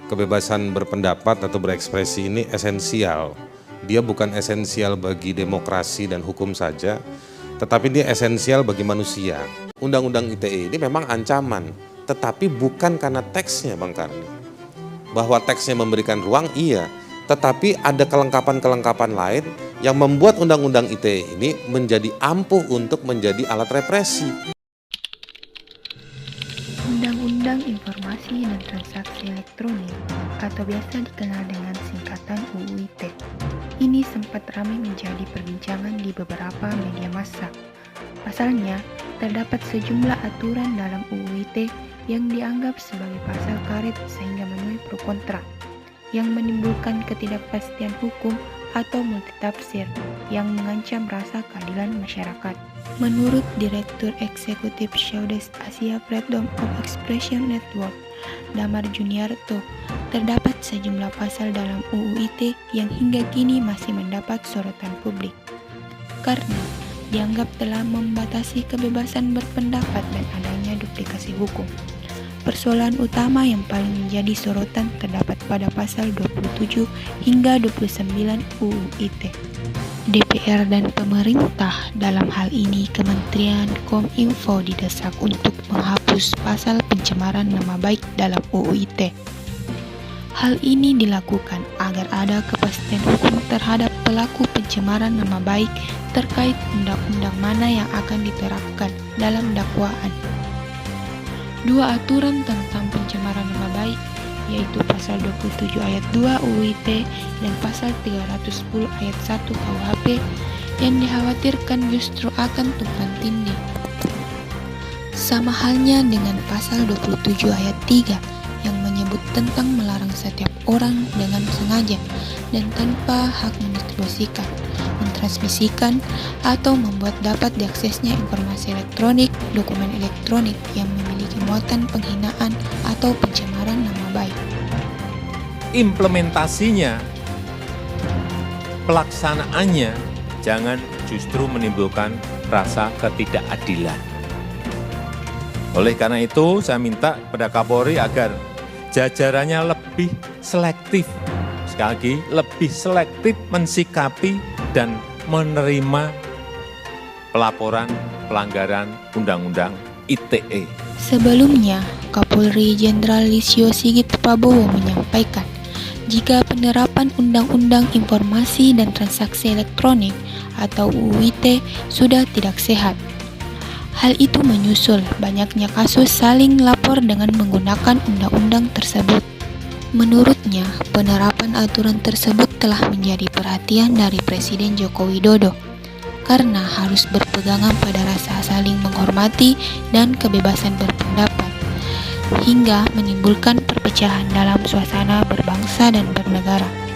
kebebasan berpendapat atau berekspresi ini esensial. Dia bukan esensial bagi demokrasi dan hukum saja, tetapi dia esensial bagi manusia. Undang-undang ITE ini memang ancaman, tetapi bukan karena teksnya, Bang Karni. Bahwa teksnya memberikan ruang, iya, tetapi ada kelengkapan-kelengkapan lain yang membuat undang-undang ITE ini menjadi ampuh untuk menjadi alat represi. Undang-Undang Informasi dan Transaksi Elektronik atau biasa dikenal dengan singkatan UU ITE. Ini sempat ramai menjadi perbincangan di beberapa media massa. Pasalnya, terdapat sejumlah aturan dalam UU ITE yang dianggap sebagai pasal karet sehingga menuai pro kontra, yang menimbulkan ketidakpastian hukum atau multitafsir yang mengancam rasa keadilan masyarakat. Menurut Direktur Eksekutif Southeast Asia Freedom of Expression Network, Damar Juniarto, terdapat sejumlah pasal dalam UU ITE yang hingga kini masih mendapat sorotan publik karena dianggap telah membatasi kebebasan berpendapat dan adanya duplikasi hukum. Persoalan utama yang paling menjadi sorotan terdapat pada pasal 27 hingga 29 UU ITE. DPR dan pemerintah, dalam hal ini Kementerian Kominfo, didesak untuk menghapus pasal pencemaran nama baik dalam UU ITE. Hal ini dilakukan agar ada kepastian hukum terhadap pelaku pencemaran nama baik terkait undang-undang mana yang akan diterapkan dalam dakwaan. Dua aturan tentang pencemaran nama baik, yaitu pasal 27 ayat 2 UU ITE dan pasal 310 ayat 1 KUHP, yang dikhawatirkan justru akan tumpang tindih. Sama halnya dengan pasal 27 ayat 3 yang menyebut tentang melarang setiap orang dengan sengaja dan tanpa hak mendistribusikan, mentransmisikan, atau membuat dapat diaksesnya informasi elektronik, dokumen elektronik yang memiliki muatan penghinaan atau pencemaran nama baik. Implementasinya, pelaksanaannya jangan justru menimbulkan rasa ketidakadilan. Oleh karena itu, saya minta pada Kapolri agar jajarannya lebih selektif. Sekali lagi, lebih selektif mensikapi dan menerima pelaporan pelanggaran Undang-Undang ITE. Sebelumnya, Kapolri Jenderal Listio Sigit Prabowo menyampaikan, jika penerapan Undang-Undang Informasi dan Transaksi Elektronik atau UU ITE sudah tidak sehat. Hal itu menyusul banyaknya kasus saling lapor dengan menggunakan undang-undang tersebut. Menurutnya, penerapan aturan tersebut telah menjadi perhatian dari Presiden Joko Widodo karena harus berpegangan pada rasa saling menghormati dan kebebasan berpendapat, hingga menimbulkan perpecahan dalam suasana berbangsa dan bernegara.